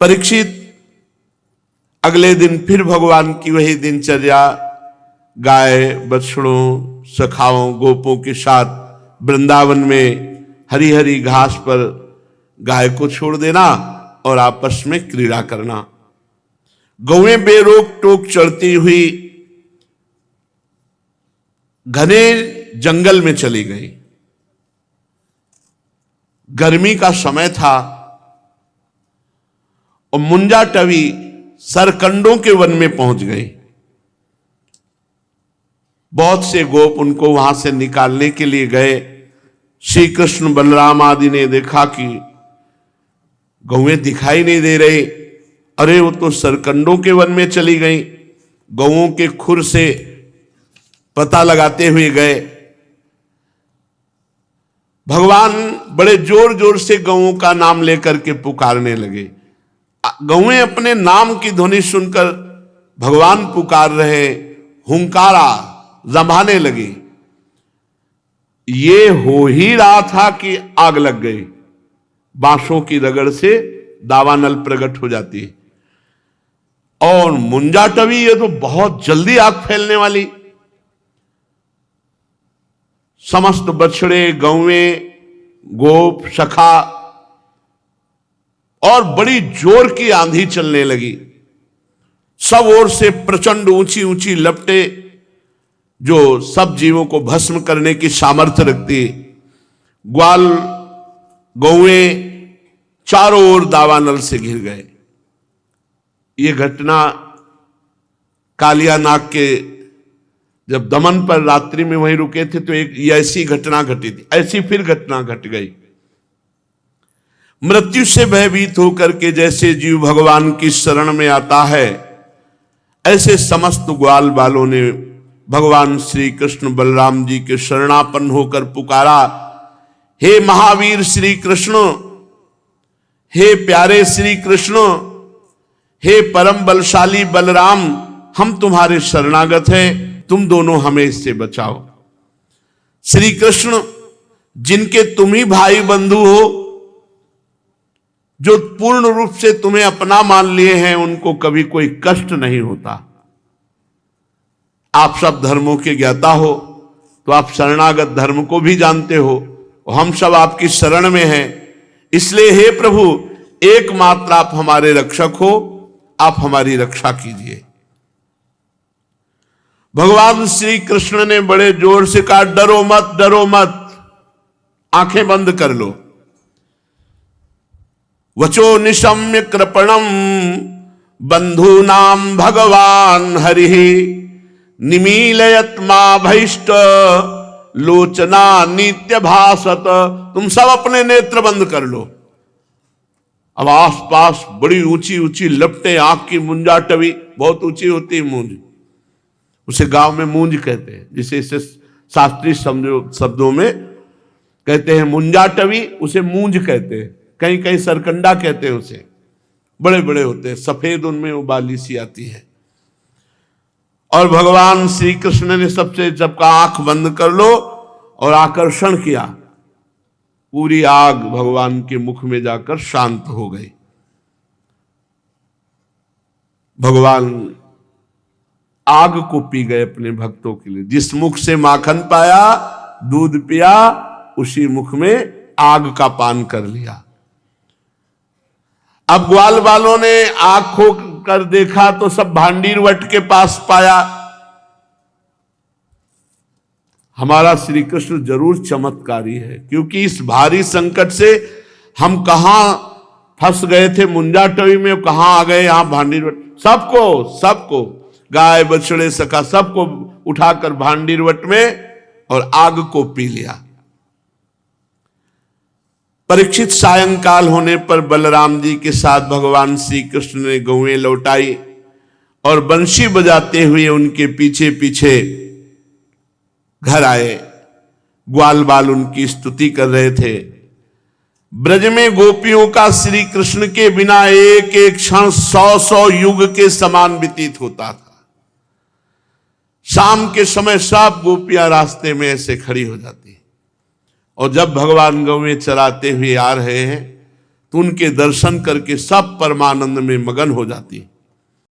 परीक्षित अगले दिन फिर भगवान की वही दिनचर्या, गाय बछड़ों सखाओं गोपों के साथ वृंदावन में हरी हरी घास पर गाय को छोड़ देना और आपस में क्रीड़ा करना। गौएं बेरोक टोक चढ़ती हुई घने जंगल में चली गई। गर्मी का समय था और मुंजा टवी सरकंडों के वन में पहुंच गई। बहुत से गोप उनको वहां से निकालने के लिए गए। श्री कृष्ण बलराम आदि ने देखा कि गौएं दिखाई नहीं दे रही, अरे वो तो सरकंडों के वन में चली गई। गौओं के खुर से पता लगाते हुए गए। भगवान बड़े जोर जोर से गौओं का नाम लेकर के पुकारने लगे। गौएं अपने नाम की ध्वनि सुनकर भगवान पुकार रहे, हुंकारा जमाने लगी। ये हो ही रहा था कि आग लग गई। बांसों की रगड़ से दावानल प्रकट हो जाती है। और मुंजाटवी ये तो बहुत जल्दी आग फैलने वाली। समस्त बछड़े गौएं गोप सखा और बड़ी जोर की आंधी चलने लगी। सब ओर से प्रचंड ऊंची ऊंची लपटे जो सब जीवों को भस्म करने की सामर्थ्य रखती। ग्वाल गौएं चारों ओर दावानल से घिर गए। ये घटना कालिया नाग के जब दमन पर रात्रि में वहीं रुके थे तो एक ऐसी घटना घटी थी। ऐसी फिर घटना घट गई। मृत्यु से भयभीत होकर के जैसे जीव भगवान की शरण में आता है, ऐसे समस्त ग्वाल बालों ने भगवान श्री कृष्ण बलराम जी के शरणापन्न होकर पुकारा, हे महावीर श्री कृष्ण, हे प्यारे श्री कृष्ण, हे परम बलशाली बलराम, हम तुम्हारे शरणागत हैं, तुम दोनों हमें इससे बचाओ। श्री कृष्ण जिनके तुम ही भाई बंधु हो, जो पूर्ण रूप से तुम्हें अपना मान लिए हैं, उनको कभी कोई कष्ट नहीं होता। आप सब धर्मों के ज्ञाता हो तो आप शरणागत धर्म को भी जानते हो। हम सब आपकी शरण में हैं, इसलिए हे प्रभु एकमात्र आप हमारे रक्षक हो, आप हमारी रक्षा कीजिए। भगवान श्री कृष्ण ने बड़े जोर से कहा, डरो मत, डरो मत, आंखें बंद कर लो। वचो निशम्य कृपणम बंधूनाम भगवान हरिः निमीलयत मा भैष्ट लोचना नित्य भासत। तुम सब अपने नेत्र बंद कर लो। अब आसपास बड़ी ऊंची ऊंची लपटे, आंख की मुंजाटवी, बहुत ऊंची होती है मूंज, उसे गांव में मूंज कहते हैं, जिसे इसे शास्त्रीय शब्दों में कहते हैं मुंजाटवी, उसे मूंज कहते हैं। कहीं कहीं सरकंडा कहते हैं उसे। बड़े बड़े होते हैं, सफेद उनमें वो बाली सी आती है। और भगवान श्री कृष्ण ने सबसे जब का आंख बंद कर लो और आकर्षण किया, पूरी आग भगवान के मुख में जाकर शांत हो गई। भगवान आग को पी गए अपने भक्तों के लिए। जिस मुख से माखन पाया, दूध पिया, उसी मुख में आग का पान कर लिया। अब ग्वाल वालों ने आंख खोल कर देखा तो सब भांडीर वट के पास पाया। हमारा श्री कृष्ण जरूर चमत्कारी है, क्योंकि इस भारी संकट से हम कहां फंस गए थे मुंजाटवी में, कहां आ गए यहां भांडीर वट। सबको गाय बछड़े सखा सबको उठाकर भांडीर वट में और आग को पी लिया। परीक्षित सायंकाल होने पर बलराम जी के साथ भगवान श्री कृष्ण ने गौएं लौटाई और बंशी बजाते हुए उनके पीछे पीछे घर आए। ग्वाल बाल उनकी स्तुति कर रहे थे। ब्रज में गोपियों का श्री कृष्ण के बिना एक एक क्षण 100 युग के समान व्यतीत होता था। शाम के समय सब गोपियां रास्ते में ऐसे खड़ी हो जाती, और जब भगवान गौएं चराते हुए आ रहे हैं तो उनके दर्शन करके सब परमानंद में मगन हो जाती है।